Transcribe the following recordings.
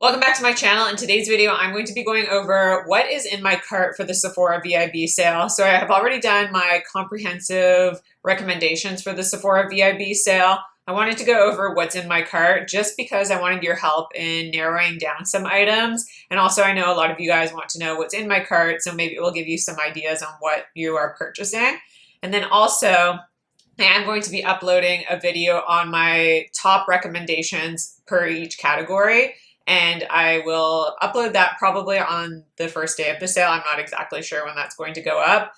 Welcome back to my channel. In today's video, I'm going to be going over what is in my cart for the Sephora VIB sale. So I have already done my comprehensive recommendations for the Sephora VIB sale. I wanted to go over what's in my cart just because I wanted your help in narrowing down some items. And also I know a lot of you guys want to know what's in my cart, so maybe it will give you some ideas on what you are purchasing. And then also, I am going to be uploading a video on my top recommendations per each category. And I will upload that probably on the first day of the sale. I'm not exactly sure when that's going to go up.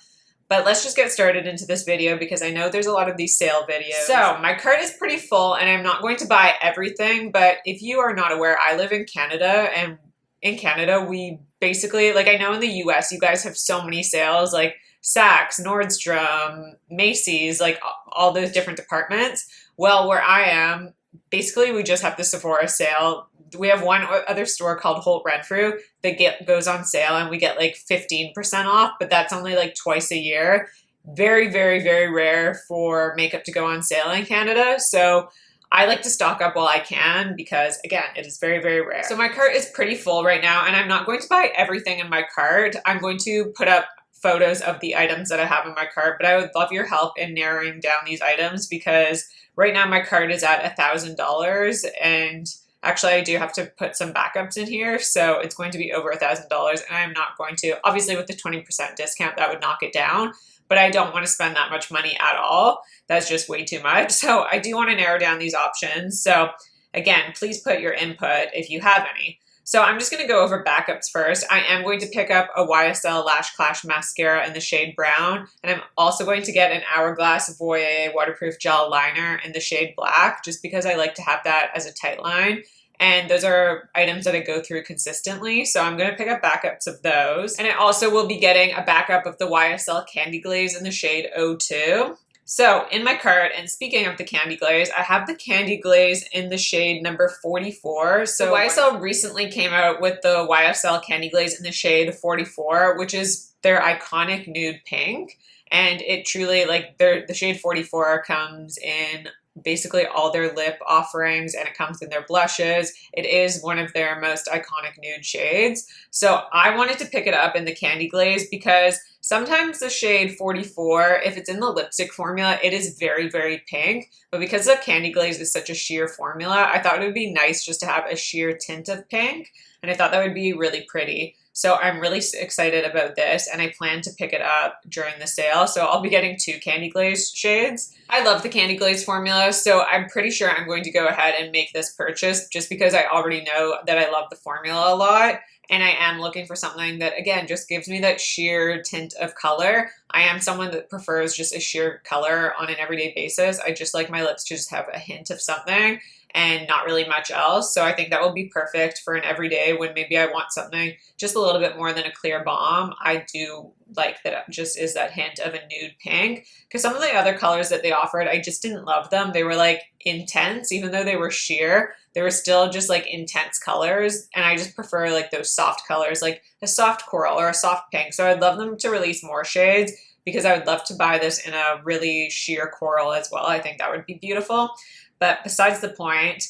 But let's just get started into this video because I know there's a lot of these sale videos. So my cart is pretty full and I'm not going to buy everything. But if you are not aware, I live in Canada, and in Canada we basically, like, I know in the US you guys have so many sales like Saks, Nordstrom, Macy's, like all those different departments. Well, where I am, basically we just have the Sephora sale. We have one other store called Holt Renfrew that goes on sale and we get like 15% off, but that's only like twice a year. Very, very, very rare for makeup to go on sale in Canada. So I like to stock up while I can because, again, it is very, very rare. So my cart is pretty full right now and I'm not going to buy everything in my cart. I'm going to put up photos of the items that I have in my cart, but I would love your help in narrowing down these items because right now my cart is at $1,000 and actually, I do have to put some backups in here, so it's going to be over $1,000, and I'm not going to, obviously with the 20% discount, that would knock it down, but I don't want to spend that much money at all. That's just way too much. So I do want to narrow down these options. So again, please put your input if you have any. So I'm just going to go over backups first. I am going to pick up a YSL Lash Clash mascara in the shade brown, and I'm also going to get an Hourglass Voile waterproof gel liner in the shade black, just because I like to have that as a tight line. And those are items that I go through consistently, so I'm going to pick up backups of those. And I also will be getting a backup of the YSL Candy Glaze in the shade 02. So in my cart, and speaking of the Candy Glaze, I have the Candy Glaze in the shade number 44. So YSL recently came out with the YSL Candy Glaze in the shade 44, which is their iconic nude pink. And it truly, like, the shade 44 comes in basically all their lip offerings, and it comes in their blushes. It is one of their most iconic nude shades. So I wanted to pick it up in the Candy Glaze because sometimes the shade 44, if it's in the lipstick formula, it is very, very pink. But because the Candy Glaze is such a sheer formula, I thought it would be nice just to have a sheer tint of pink. And I thought that would be really pretty. So I'm really excited about this, and I plan to pick it up during the sale. So I'll be getting 2 Candy Glaze shades. I love the Candy Glaze formula, so I'm pretty sure I'm going to go ahead and make this purchase just because I already know that I love the formula a lot. And I am looking for something that, again, just gives me that sheer tint of color. I am someone that prefers just a sheer color on an everyday basis. I just like my lips to just have a hint of something and not really much else. So I think that will be perfect for an everyday when maybe I want something just a little bit more than a clear balm. I do like that it just is that hint of a nude pink, because some of the other colors that they offered, I just didn't love them. They were like intense, even though they were sheer, they were still just like intense colors. And I just prefer like those soft colors, like a soft coral or a soft pink. So I'd love them to release more shades because I would love to buy this in a really sheer coral as well. I think that would be beautiful. But besides the point,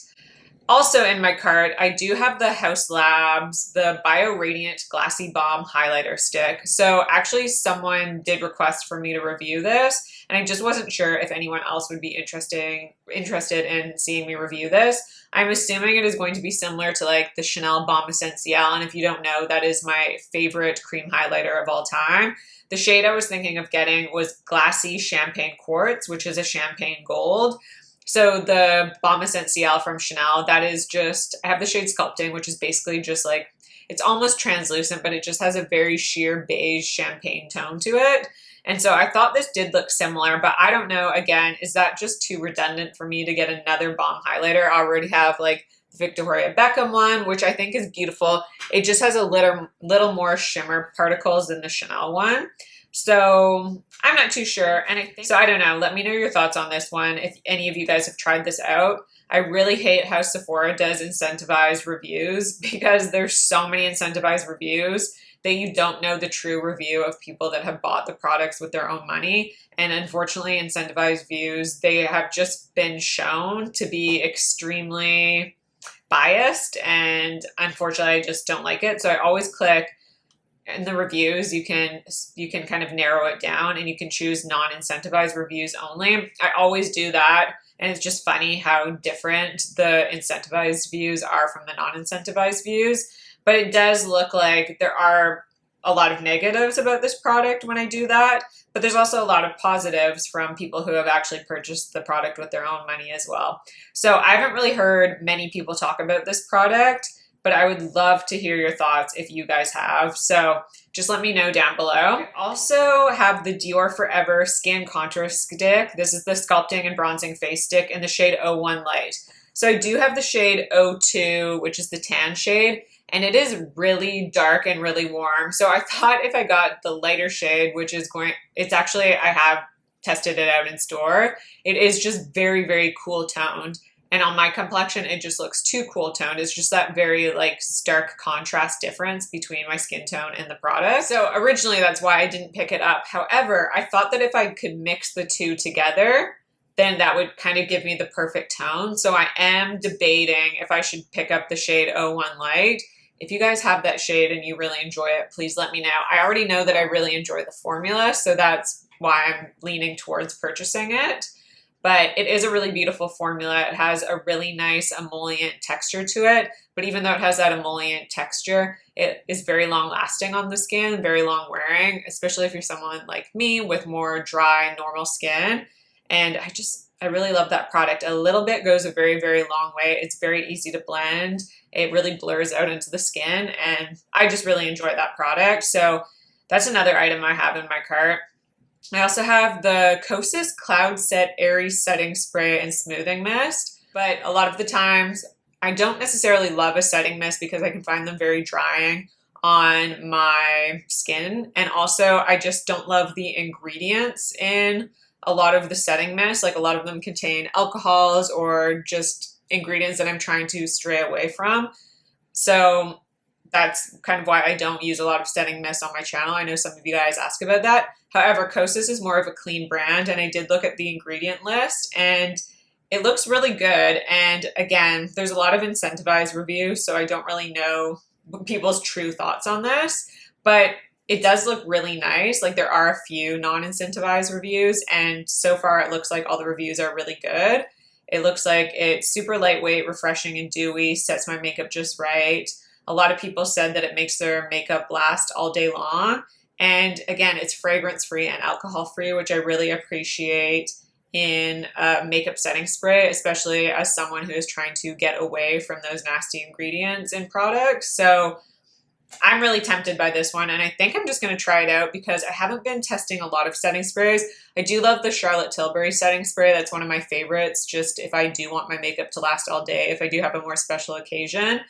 also in my cart, I do have the Haus Labs, the Bio Radiant Glassy Balm Highlighter Stick. So actually someone did request for me to review this, and I just wasn't sure if anyone else would be interested in seeing me review this. I'm assuming it is going to be similar to like the Chanel Balm Essentiel, and if you don't know, that is my favorite cream highlighter of all time. The shade I was thinking of getting was Glassy Champagne Quartz, which is a champagne gold. So the Balm Essentiel from Chanel, that is just, I have the shade Sculpting, which is basically just like, it's almost translucent, but it just has a very sheer beige champagne tone to it. And so I thought this did look similar, but I don't know, again, is that just too redundant for me to get another balm highlighter? I already have like the Victoria Beckham one, which I think is beautiful. It just has a little more shimmer particles than the Chanel one. So I'm not too sure, and I don't know. Let me know your thoughts on this one if any of you guys have tried this out. I really hate how Sephora does incentivized reviews because there's so many incentivized reviews that you don't know the true review of people that have bought the products with their own money. And unfortunately, incentivized views, they have just been shown to be extremely biased, and unfortunately I just don't like it. So I always click in the reviews. You can kind of narrow it down and you can choose non-incentivized reviews only. I always do that. And it's just funny how different the incentivized views are from the non-incentivized views. But it does look like there are a lot of negatives about this product when I do that. But there's also a lot of positives from people who have actually purchased the product with their own money as well. So I haven't really heard many people talk about this product, but I would love to hear your thoughts if you guys have. So just let me know down below. I also have the Dior Forever Skin Contour Stick. This is the Sculpting and Bronzing Face Stick in the shade 01 Light. So I do have the shade 02, which is the tan shade, and it is really dark and really warm. So I thought if I got the lighter shade, which is it's actually, I have tested it out in store. It is just very, very cool toned. And on my complexion, it just looks too cool toned. It's just that very like stark contrast difference between my skin tone and the product. So originally that's why I didn't pick it up. However, I thought that if I could mix the two together, then that would kind of give me the perfect tone. So I am debating if I should pick up the shade 01 Light. If you guys have that shade and you really enjoy it, please let me know. I already know that I really enjoy the formula, so that's why I'm leaning towards purchasing it. But it is a really beautiful formula. It has a really nice emollient texture to it. But even though it has that emollient texture, it is very long lasting on the skin, very long wearing, especially if you're someone like me with more dry, normal skin. And I really love that product. A little bit goes a very, very long way. It's very easy to blend. It really blurs out into the skin. And I just really enjoy that product. So that's another item I have in my cart. I also have the Kosas Cloud Set Airy Setting Spray and Smoothing Mist, but a lot of the times I don't necessarily love a setting mist because I can find them very drying on my skin. And also I just don't love the ingredients in a lot of the setting mist. Like a lot of them contain alcohols or just ingredients that I'm trying to stray away from. So that's kind of why I don't use a lot of setting mist on my channel. I know some of you guys ask about that. However, Kosas is more of a clean brand, and I did look at the ingredient list and it looks really good. And again, there's a lot of incentivized reviews, so I don't really know people's true thoughts on this, but it does look really nice. Like there are a few non-incentivized reviews, and so far it looks like all the reviews are really good. It looks like it's super lightweight, refreshing, and dewy, sets my makeup just right. A lot of people said that it makes their makeup last all day long. And again, it's fragrance-free and alcohol-free, which I really appreciate in a makeup setting spray, especially as someone who is trying to get away from those nasty ingredients in products. So I'm really tempted by this one, and I think I'm just going to try it out because I haven't been testing a lot of setting sprays. I do love the Charlotte Tilbury setting spray. That's one of my favorites, just if I do want my makeup to last all day, if I do have a more special occasion.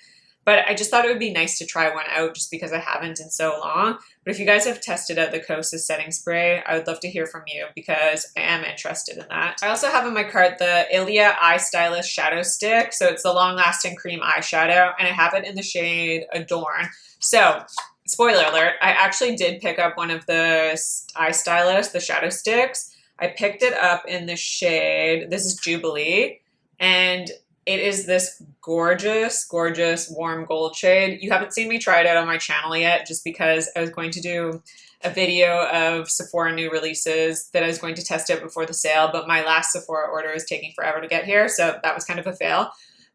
But I just thought it would be nice to try one out just because I haven't in so long. But if you guys have tested out the Kosas setting spray, I would love to hear from you because I am interested in that. I also have in my cart the Ilia Eye Stylist Shadow Stick. So it's the long-lasting cream eyeshadow, and I have it in the shade Adorn. So, spoiler alert, I actually did pick up one of the eye stylists, the shadow sticks. I picked it up in the shade, this is Jubilee, and it is this gorgeous, gorgeous warm gold shade. You haven't seen me try it out on my channel yet just because I was going to do a video of Sephora new releases that I was going to test out before the sale, but my last Sephora order is taking forever to get here, so that was kind of a fail.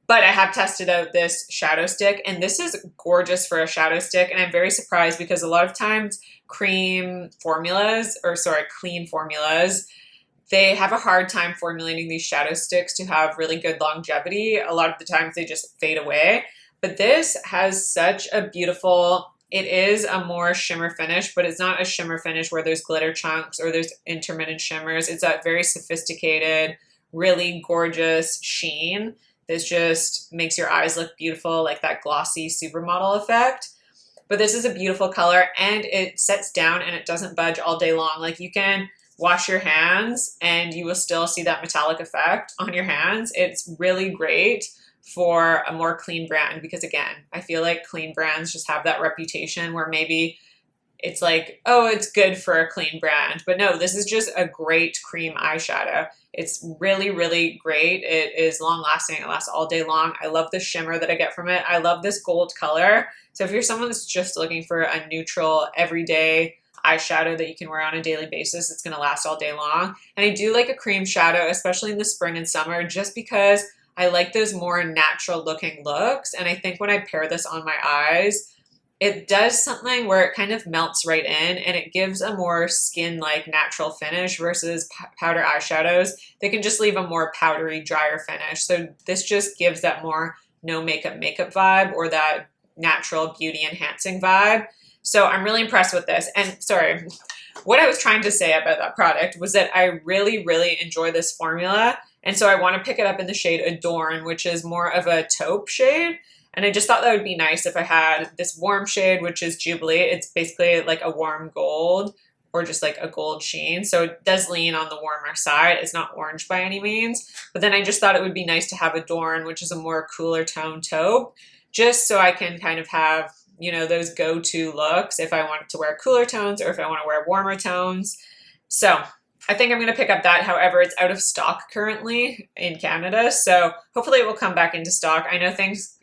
But I have tested out this shadow stick, and this is gorgeous for a shadow stick, and I'm very surprised because a lot of times clean formulas, they have a hard time formulating these shadow sticks to have really good longevity. A lot of the times they just fade away. But this has such a beautiful, it is a more shimmer finish, but it's not a shimmer finish where there's glitter chunks or there's intermittent shimmers. It's that very sophisticated, really gorgeous sheen. This just makes your eyes look beautiful, like that glossy supermodel effect. But this is a beautiful color, and it sets down and it doesn't budge all day long. Like you can wash your hands and you will still see that metallic effect on your hands. It's really great for a more clean brand because again, I feel like clean brands just have that reputation where maybe it's like, oh, it's good for a clean brand. But no, this is just a great cream eyeshadow. It's really, really great. It is long lasting. It lasts all day long. I love the shimmer that I get from it. I love this gold color. So if you're someone that's just looking for a neutral, everyday eyeshadow that you can wear on a daily basis, it's going to last all day long. And I do like a cream shadow, especially in the spring and summer, just because I like those more natural looking looks. And I think when I pair this on my eyes, it does something where it kind of melts right in and it gives a more skin-like natural finish versus powder eyeshadows. They can just leave a more powdery, drier finish. So this just gives that more no makeup vibe, or that natural beauty enhancing vibe. So I'm really impressed with this. And sorry, what I was trying to say about that product was that I really, really enjoy this formula. And so I want to pick it up in the shade Adorn, which is more of a taupe shade. And I just thought that would be nice if I had this warm shade, which is Jubilee. It's basically like a warm gold, or just like a gold sheen. So it does lean on the warmer side. It's not orange by any means. But then I just thought it would be nice to have Adorn, which is a more cooler tone taupe, just so I can kind of have, you know, those go-to looks if I want to wear cooler tones or if I want to wear warmer tones. So I think I'm going to pick up that. However, it's out of stock currently in Canada, so hopefully it will come back into stock. I know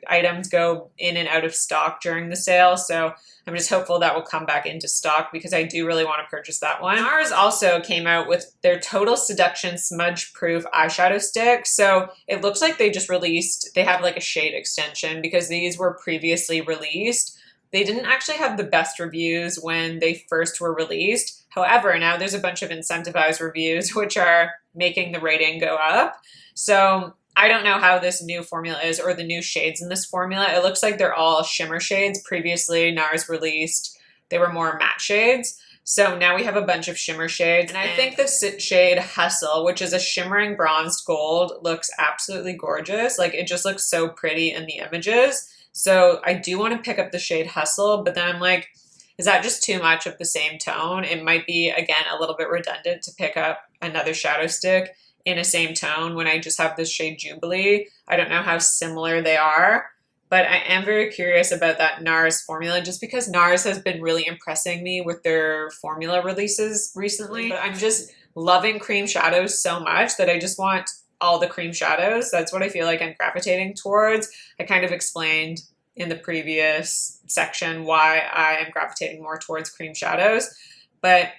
items go in and out of stock during the sale, so I'm just hopeful that will come back into stock because I do really want to purchase that one. NARS also came out with their Total Seduction Smudge Proof eyeshadow stick. So it looks like they just released, they have like a shade extension because these were previously released. They didn't actually have the best reviews when they first were released. However, now there's a bunch of incentivized reviews which are making the rating go up. So I don't know how this new formula is or the new shades in this formula. It looks like they're all shimmer shades. Previously, NARS released, they were more matte shades. So now we have a bunch of shimmer shades. And I think the shade Hustle, which is a shimmering bronzed gold, looks absolutely gorgeous. Like, it just looks so pretty in the images. So I do want to pick up the shade Hustle, but then I'm like, is that just too much of the same tone? It might be, again, a little bit redundant to pick up another shadow stick in a same tone when I just have this shade Jubilee. I don't know how similar they are, but I am very curious about that NARS formula just because NARS has been really impressing me with their formula releases recently. But I'm just loving cream shadows so much that I just want all the cream shadows. That's what I feel like I'm gravitating towards. I kind of explained in the previous section why I am gravitating more towards cream shadows, but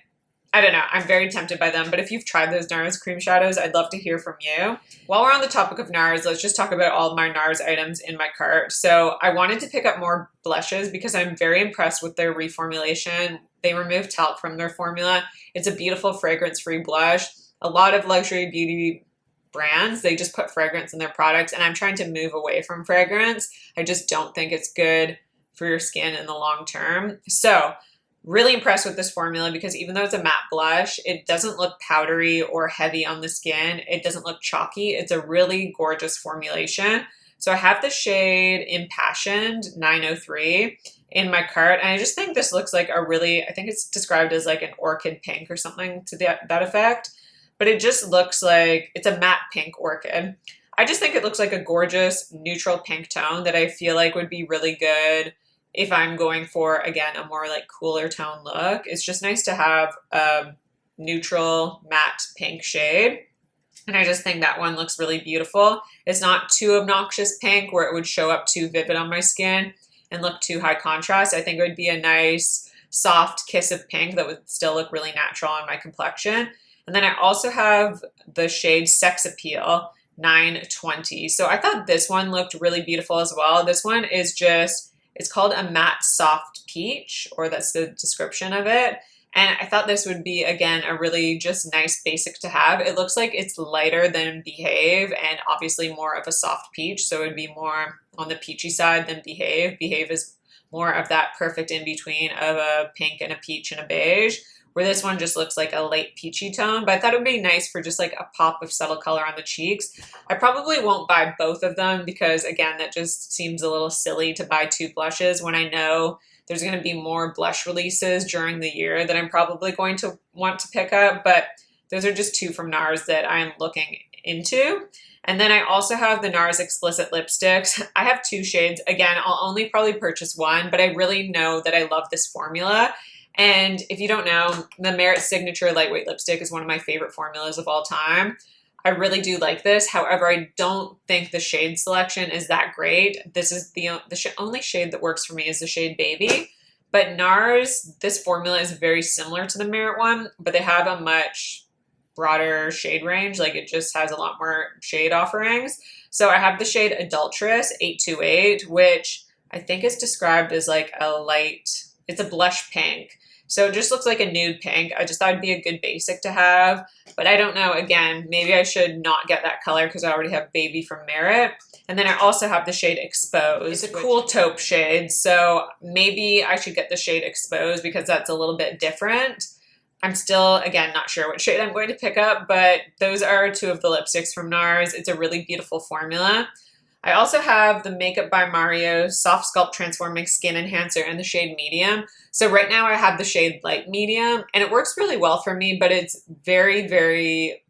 I don't know, I'm very tempted by them. But if you've tried those NARS cream shadows, I'd love to hear from you. While we're on the topic of NARS, let's just talk about all of my NARS items in my cart. So I wanted to pick up more blushes because I'm very impressed with their reformulation. They removed talc from their formula. It's a beautiful fragrance-free blush. A lot of luxury beauty brands, they just put fragrance in their products, and I'm trying to move away from fragrance. I just don't think it's good for your skin in the long term. So really impressed with this formula because even though it's a matte blush, it doesn't look powdery or heavy on the skin. It doesn't look chalky. It's a really gorgeous formulation. So I have the shade Impassioned 903 in my cart, and I just think this looks like a really, I think it's described as like an orchid pink or something to that effect. But it just looks like it's a matte pink orchid. I just think it looks like a gorgeous neutral pink tone that I feel like would be really good if I'm going for, again, a more like cooler tone look. It's just nice to have a neutral matte pink shade. And I just think that one looks really beautiful. It's not too obnoxious pink where it would show up too vivid on my skin and look too high contrast. I think it would be a nice soft kiss of pink that would still look really natural on my complexion. And then I also have the shade Sex Appeal 920. So I thought this one looked really beautiful as well. This one is just, it's called a matte soft peach, or that's the description of it. And I thought this would be, again, a really just nice basic to have. It looks like it's lighter than Behave and obviously more of a soft peach. So it would be more on the peachy side than Behave. Behave is more of that perfect in-between of a pink and a peach and a beige, where this one just looks like a light peachy tone. But I thought it would be nice for just like a pop of subtle color on the cheeks. I probably won't buy both of them because, again, that just seems a little silly to buy two blushes when I know there's going to be more blush releases during the year that I'm probably going to want to pick up. But those are just two from NARS that I'm looking into. And then I also have the NARS Explicit lipsticks. I have two shades. Again, I'll only probably purchase one, but I really know that I love this formula. And if you don't know, the Merit Signature Lightweight Lipstick is one of my favorite formulas of all time. I really do like this. However, I don't think the shade selection is that great. This is the only shade that works for me is the shade Baby. But NARS, this formula is very similar to the Merit one, but they have a much broader shade range. Like it just has a lot more shade offerings. So I have the shade Adulterous 828, which I think is described as like a light, it's a blush pink. So it just looks like a nude pink. I just thought it'd be a good basic to have, but I don't know. Again, maybe I should not get that color because I already have Baby from Merit. And then I also have the shade Exposed. It's a cool taupe shade, so maybe I should get the shade Exposed because that's a little bit different. I'm still, again, not sure what shade I'm going to pick up, but those are two of the lipsticks from NARS. It's a really beautiful formula. I also have the Makeup by Mario Soft Sculpt Transforming Skin Enhancer in the shade Medium. So right now I have the shade Light Medium, and it works really well for me, but it's very, very,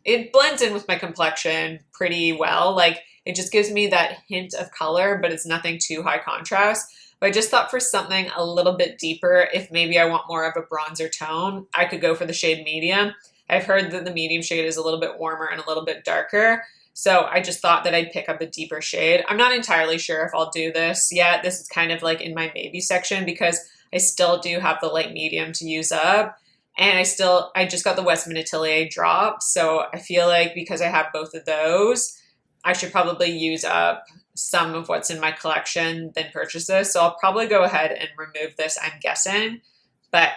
it blends in with my complexion pretty well. Like, it just gives me that hint of color, but it's nothing too high contrast. But I just thought for something a little bit deeper, if maybe I want more of a bronzer tone, I could go for the shade Medium. I've heard that the medium shade is a little bit warmer and a little bit darker. So I just thought that I'd pick up a deeper shade. I'm not entirely sure if I'll do this yet. This is kind of like in my maybe section because I still do have the light medium to use up. And I just got the Westman Atelier drop. So I feel like because I have both of those, I should probably use up some of what's in my collection, then purchase this. So I'll probably go ahead and remove this, I'm guessing. But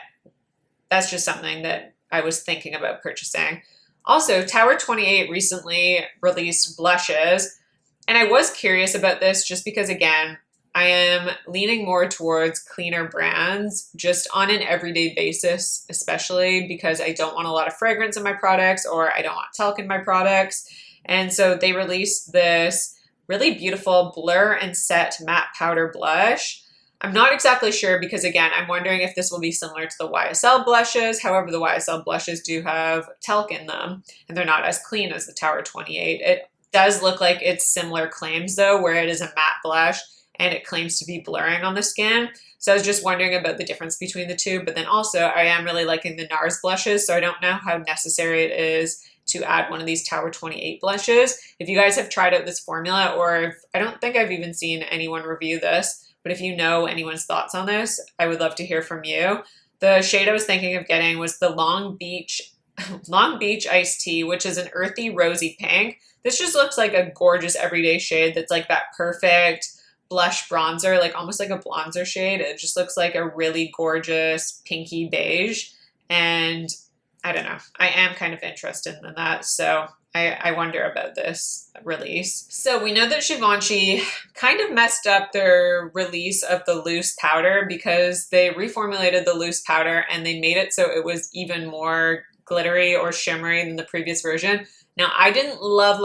that's just something that I was thinking about purchasing. Also, Tower 28 recently released blushes, and I was curious about this just because, again, I am leaning more towards cleaner brands just on an everyday basis, especially because I don't want a lot of fragrance in my products or I don't want talc in my products. And so they released this really beautiful Blur and Set Matte Powder Blush. I'm not exactly sure because, again, I'm wondering if this will be similar to the YSL blushes. However, the YSL blushes do have talc in them, and they're not as clean as the Tower 28. It does look like it's similar claims, though, where it is a matte blush, and it claims to be blurring on the skin. So I was just wondering about the difference between the two. But then also, I am really liking the NARS blushes, so I don't know how necessary it is to add one of these Tower 28 blushes. If you guys have tried out this formula, or if, I don't think I've even seen anyone review this, but if you know anyone's thoughts on this, I would love to hear from you. The shade I was thinking of getting was the Long Beach Iced Tea, which is an earthy rosy pink. This just looks like a gorgeous everyday shade that's like that perfect blush bronzer, like almost like a bronzer shade. It just looks like a really gorgeous pinky beige. And I don't know, I am kind of interested in that. So I wonder about this release. So we know that Givenchy kind of messed up their release of the loose powder because they reformulated the loose powder and they made it so it was even more glittery or shimmery than the previous version. Now, I didn't love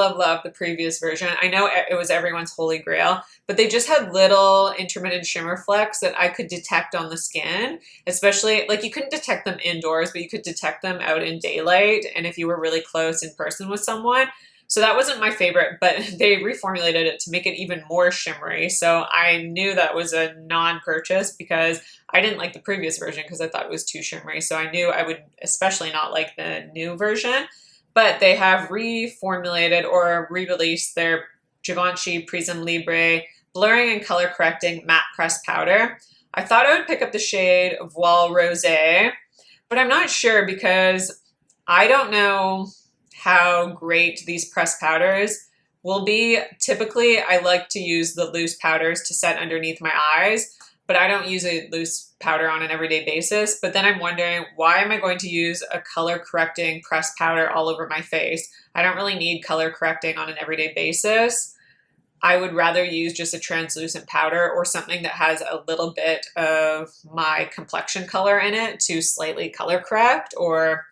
the previous version. I know it was everyone's holy grail, but they just had little intermittent shimmer flecks that I could detect on the skin, especially, like, you couldn't detect them indoors, but you could detect them out in daylight and if you were really close in person with someone. So that wasn't my favorite, but they reformulated it to make it even more shimmery. So I knew that was a non-purchase because I didn't like the previous version because I thought it was too shimmery. So I knew I would especially not like the new version. But they have reformulated or re-released their Givenchy Prisme Libre Blurring and Color Correcting Matte Pressed Powder. I thought I would pick up the shade Voile Rosé, but I'm not sure because I don't know how great these pressed powders will be. Typically, I like to use the loose powders to set underneath my eyes, but I don't use a loose powder on an everyday basis. But then I'm wondering, why am I going to use a color correcting pressed powder all over my face? I don't really need color correcting on an everyday basis. I would rather use just a translucent powder or something that has a little bit of my complexion color in it to slightly color correct or,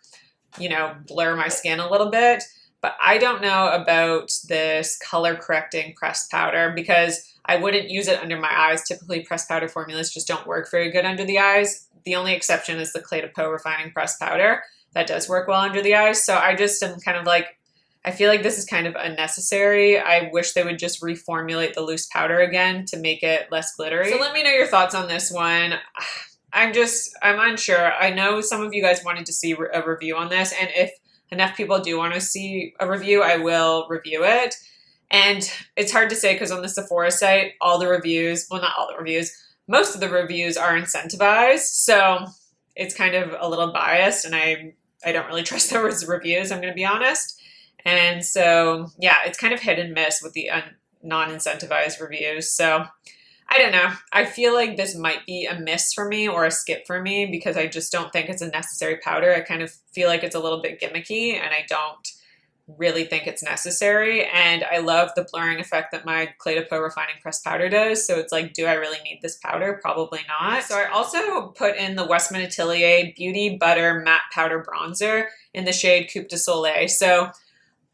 you know, blur my skin a little bit. But I don't know about this color correcting pressed powder because I wouldn't use it under my eyes. Typically, pressed powder formulas just don't work very good under the eyes. The only exception is the Clé de Peau Refining Pressed Powder. That does work well under the eyes. So I just am kind of like, I feel like this is kind of unnecessary. I wish they would just reformulate the loose powder again to make it less glittery. So let me know your thoughts on this one. I'm unsure. I know some of you guys wanted to see a review on this, and if enough people do want to see a review, I will review it. And it's hard to say because on the Sephora site, all the reviews, well, not all the reviews, most of the reviews are incentivized. So it's kind of a little biased, and I don't really trust those reviews, I'm going to be honest. And so, yeah, it's kind of hit and miss with the non-incentivized reviews. So I don't know. I feel like this might be a miss for me or a skip for me because I just don't think it's a necessary powder. I kind of feel like it's a little bit gimmicky, and I don't really think it's necessary. And I love the blurring effect that my Clé de Peau Refining Pressed Powder does. So it's like, do I really need this powder? Probably not. So I also put in the Westman Atelier Beauty Butter Matte Powder Bronzer in the shade Coup de Soleil. So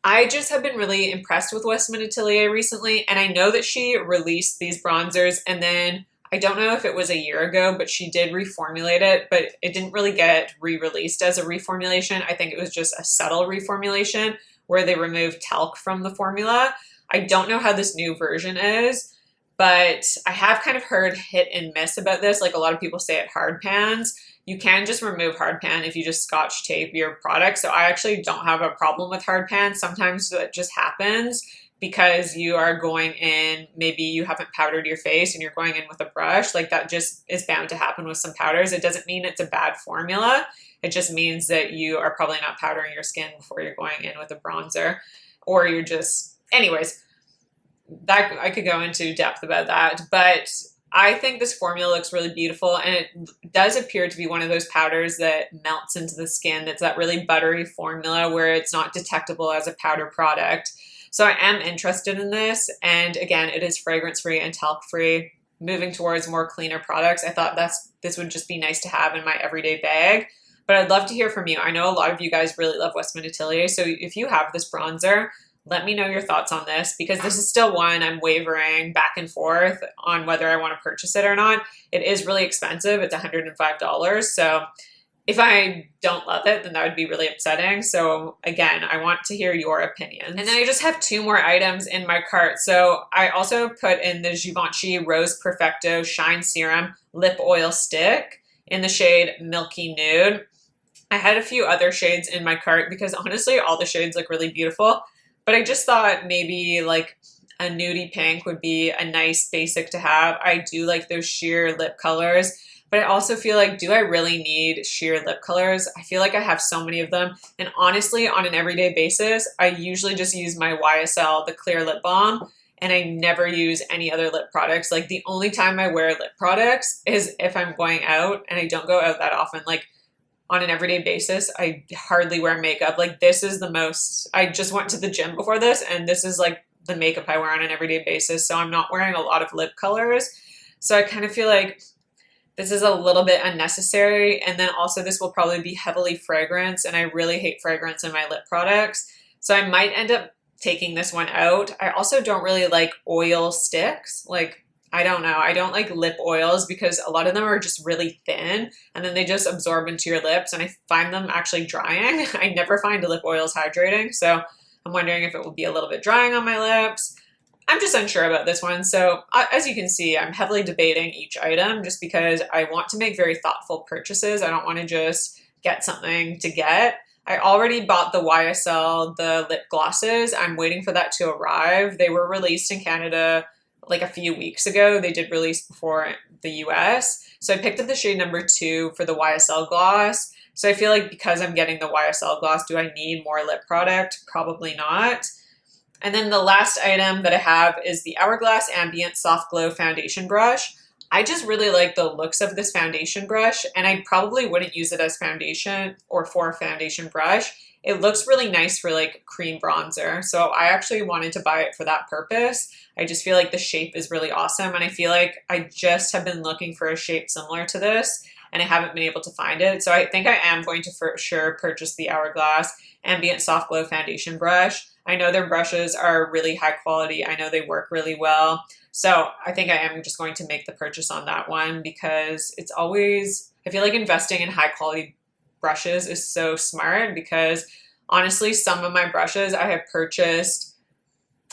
I just have been really impressed with Westman Atelier recently, and I know that she released these bronzers, and then I don't know if it was a year ago, but she did reformulate it, but it didn't really get re-released as a reformulation. I think it was just a subtle reformulation where they removed talc from the formula. I don't know how this new version is, but I have kind of heard hit and miss about this. Like a lot of people say it hard pans. You can just remove hard pan if you just scotch tape your product. So I actually don't have a problem with hard pan. Sometimes that just happens because you are going in, maybe you haven't powdered your face and you're going in with a brush. Like that just is bound to happen with some powders. It doesn't mean it's a bad formula. It just means that you are probably not powdering your skin before you're going in with a bronzer, or you're just, anyways, that I could go into depth about that. But I think this formula looks really beautiful, and it does appear to be one of those powders that melts into the skin. That's that really buttery formula where it's not detectable as a powder product. So I am interested in this. And again, it is fragrance-free and talc-free. Moving towards more cleaner products, I thought this would just be nice to have in my everyday bag. But I'd love to hear from you. I know a lot of you guys really love Westman Atelier. So if you have this bronzer, let me know your thoughts on this, because this is still one I'm wavering back and forth on whether I want to purchase it or not. It is really expensive. It's $105. So if I don't love it, then that would be really upsetting. So again, I want to hear your opinions. And then I just have two more items in my cart. So I also put in the Givenchy Rose Perfecto Shine Serum Lip Oil Stick in the shade Milky Nude. I had a few other shades in my cart because honestly, all the shades look really beautiful. But I just thought maybe like a nudie pink would be a nice basic to have. I do like those sheer lip colors, but I also feel like, do I really need sheer lip colors? I feel like I have so many of them. And honestly, on an everyday basis, I usually just use my YSL, the clear lip balm, and I never use any other lip products. Like the only time I wear lip products is if I'm going out, and I don't go out that often. Like on an everyday basis, I hardly wear makeup. Like this is the most, I just went to the gym before this, and this is like the makeup I wear on an everyday basis. So I'm not wearing a lot of lip colors. So I kind of feel like this is a little bit unnecessary. And then also this will probably be heavily fragrance, and I really hate fragrance in my lip products. So I might end up taking this one out. I also don't really like oil sticks. Like, I don't know. I don't like lip oils because a lot of them are just really thin and then they just absorb into your lips, and I find them actually drying. I never find lip oils hydrating. So I'm wondering if it will be a little bit drying on my lips. I'm just unsure about this one. So as you can see, I'm heavily debating each item just because I want to make very thoughtful purchases. I don't want to just get something to get. I already bought the YSL, the lip glosses. I'm waiting for that to arrive. They were released in Canada like a few weeks ago. They did release before the US. So I picked up the shade number 2 for the YSL gloss. So I feel like because I'm getting the YSL gloss, do I need more lip product? Probably not. And then the last item that I have is the Hourglass Ambient Soft Glow Foundation Brush. I just really like the looks of this foundation brush, and I probably wouldn't use it as foundation or for a foundation brush. It looks really nice for like cream bronzer. So I actually wanted to buy it for that purpose. I just feel like the shape is really awesome, and I feel like I just have been looking for a shape similar to this, and I haven't been able to find it. So I think I am going to for sure purchase the Hourglass Ambient Soft Glow Foundation Brush. I know their brushes are really high quality. I know they work really well. So I think I am just going to make the purchase on that one because it's always, I feel like investing in high quality brushes is so smart because honestly, some of my brushes I have purchased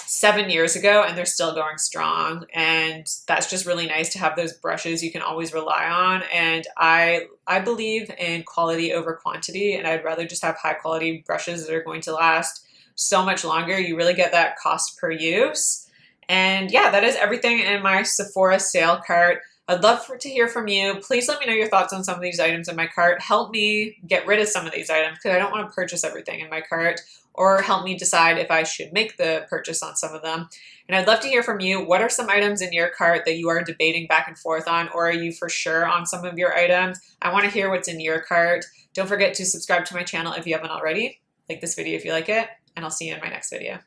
7 years ago, and they're still going strong. And that's just really nice to have those brushes you can always rely on. And I believe in quality over quantity, and I'd rather just have high quality brushes that are going to last so much longer. You really get that cost per use. And yeah, that is everything in my Sephora sale cart. I'd love to hear from you. Please let me know your thoughts on some of these items in my cart. Help me get rid of some of these items because I don't want to purchase everything in my cart, or help me decide if I should make the purchase on some of them. And I'd love to hear from you. What are some items in your cart that you are debating back and forth on, or are you for sure on some of your items? I want to hear what's in your cart. Don't forget to subscribe to my channel if you haven't already. Like this video if you like it, and I'll see you in my next video.